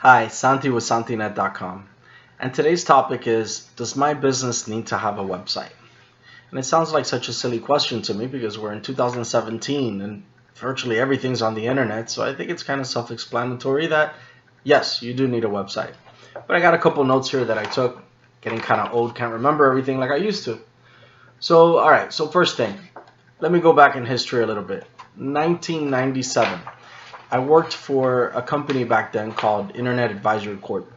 Hi, Santi with SantiNet.com. And today's topic is, does my business need to have a website? And it sounds like such a silly question to me because we're in 2017 and virtually everything's on the internet. So I think it's kind of self-explanatory that yes, you do need a website. But I got a couple notes here that I took, getting kind of old, can't remember everything like I used to. So, all right, so first thing, let me go back in history a little bit. 1997. I worked for a company back then called Internet Advisory Corp.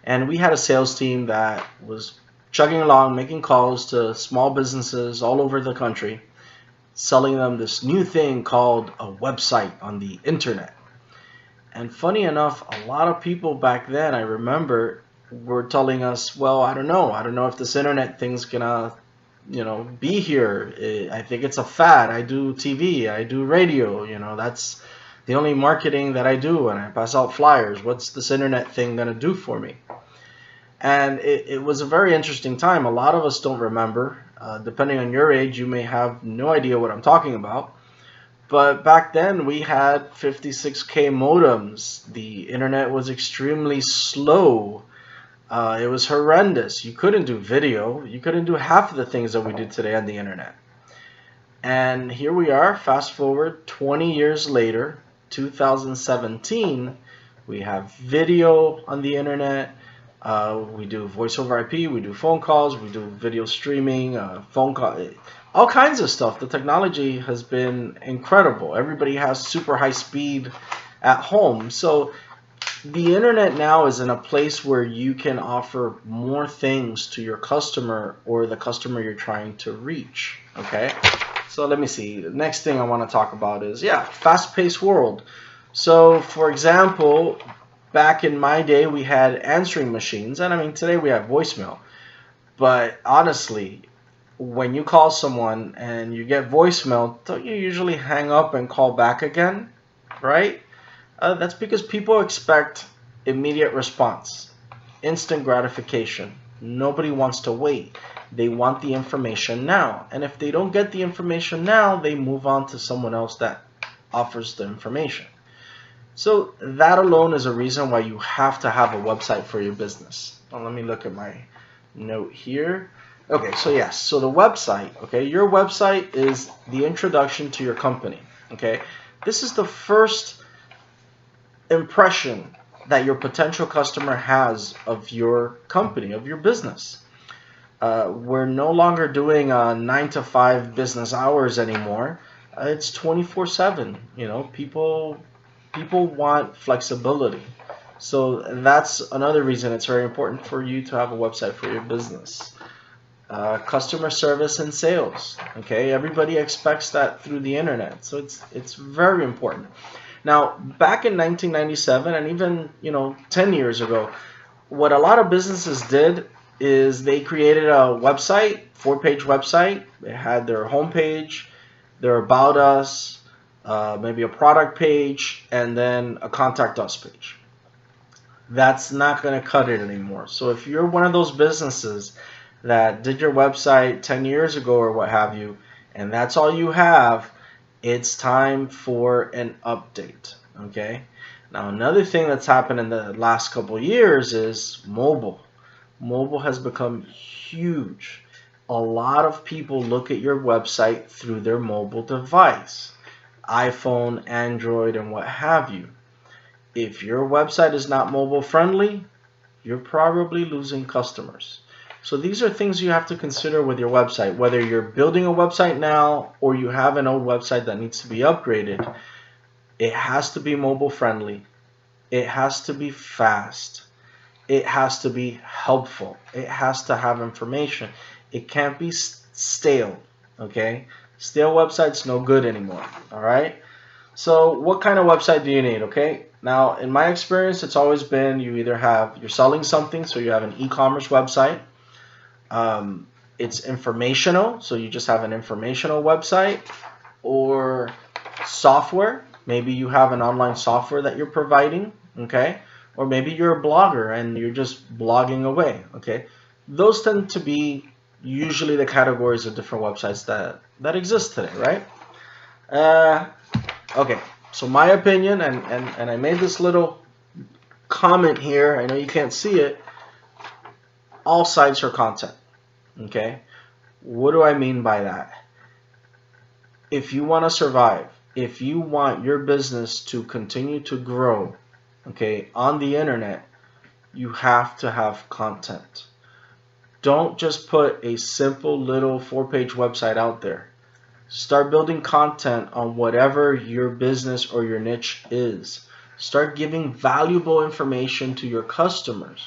And we had a sales team that was chugging along, making calls to small businesses all over the country, selling them this new thing called a website on the internet. And funny enough, a lot of people back then, I remember, were telling us, well, I don't know. I don't know if this internet thing's gonna, be here. I think it's a fad. I do TV, I do radio, that's the only marketing that I do, and I pass out flyers. What's this internet thing gonna do for me? And it was a very interesting time. A lot of us don't remember. Depending on your age, you may have no idea what I'm talking about. But back then, we had 56K modems. The internet was extremely slow. It was horrendous. You couldn't do video. You couldn't do half of the things that we do today on the internet. And here we are, fast forward 20 years later, 2017, we have video on the internet. We do voice over IP, we do phone calls, we do video streaming, phone call, all kinds of stuff. The technology has been incredible. Everybody has super high speed at home. So the internet now is in a place where you can offer more things to your customer or the customer you're trying to reach. Okay, so let me see. The next thing I want to talk about is, fast-paced world. So for example, back in my day, we had answering machines, and I mean, today we have voicemail. But honestly, when you call someone and you get voicemail, don't you usually hang up and call back again, right? That's because people expect immediate response, instant gratification. Nobody wants to wait. They want the information now. And if they don't get the information now, they move on to someone else that offers the information. So that alone is a reason why you have to have a website for your business. Well, let me look at my note here. Okay, so yes, so the website, okay, your website is the introduction to your company, okay? This is the first impression that your potential customer has of your company, of your business. We're no longer doing 9 to 5 business hours anymore. It's 24/7. People want flexibility. So that's another reason it's very important for you to have a website for your business. Customer service and sales. Okay, everybody expects that through the internet, so it's very important. Now, back in 1997, and even 10 years ago, what a lot of businesses did is they created a website, 4-page website. They had their homepage, their about us, maybe a product page, and then a contact us page. That's not going to cut it anymore. So if you're one of those businesses that did your website 10 years ago or what have you, and that's all you have, it's time for an update. Okay. Now another thing that's happened in the last couple of years is mobile. Mobile has become huge. A lot of people look at your website through their mobile device, iPhone, Android, and what have you. If your website is not mobile friendly, you're probably losing customers. So these are things you have to consider with your website. Whether you're building a website now or you have an old website that needs to be upgraded, it has to be mobile friendly. It has to be fast. It has to be helpful. It has to have information. It can't be stale, okay? Stale website's no good anymore, all right? So what kind of website do you need, okay? Now, in my experience, it's always been you're selling something, so you have an e-commerce website. It's informational, so you just have an informational website, or software. Maybe you have an online software that you're providing, okay? Or maybe you're a blogger and you're just blogging away, okay? Those tend to be usually the categories of different websites that exist today, right? Okay, so my opinion, and I made this little comment here, I know you can't see it, all sites are content. Okay? What do I mean by that? If you want to survive, if you want your business to continue to grow, okay, on the internet, you have to have content. Don't just put a simple little 4-page website out there. Start building content on whatever your business or your niche is. Start giving valuable information to your customers,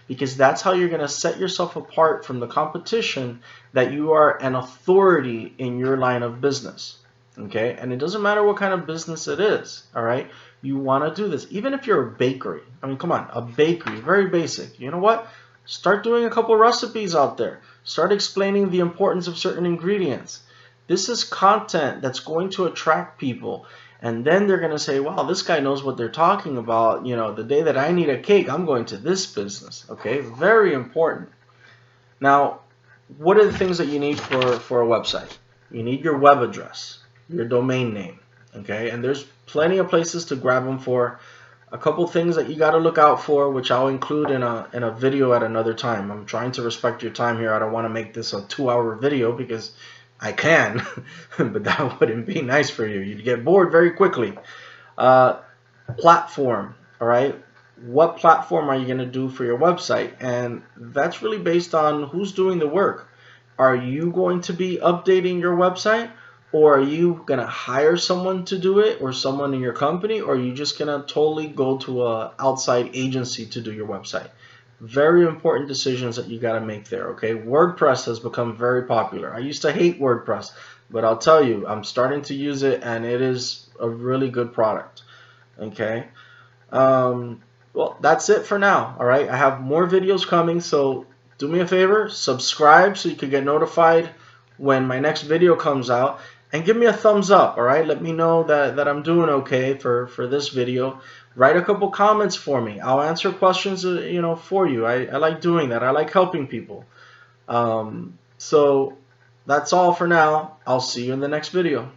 because that's how you're going to set yourself apart from the competition, that you are an authority in your line of business. Okay? And it doesn't matter what kind of business it is, all right? You want to do this. Even if you're a bakery. I mean, come on, a bakery, very basic. You know what? Start doing a couple recipes out there. Start explaining the importance of certain ingredients. This is content that's going to attract people, and then they're going to say, wow, this guy knows what they're talking about. You know, the day that I need a cake, I'm going to this business. Okay, very important. Now, what are the things that you need for a website? You need your web address, your domain name, okay, and there's plenty of places to grab them for. A couple things that you got to look out for, which I'll include in a video at another time. I'm trying to respect your time here. I don't want to make this a 2-hour video, because I can, but that wouldn't be nice for you. You'd get bored very quickly. Platform, all right? What platform are you going to do for your website? And that's really based on who's doing the work. Are you going to be updating your website, or are you going to hire someone to do it, or someone in your company, or are you just going to totally go to an outside agency to do your website? Very important decisions that you got to make there, okay? WordPress has become very popular. I used to hate WordPress, but I'll tell you, I'm starting to use it, and it is a really good product, okay? Well, that's it for now, all right? I have more videos coming, so do me a favor, subscribe so you can get notified when my next video comes out, and give me a thumbs up, all right? Let me know that I'm doing okay for this video. Write a couple comments for me. I'll answer questions, you know, for you. I like doing that. I like helping people. So that's all for now. I'll see you in the next video.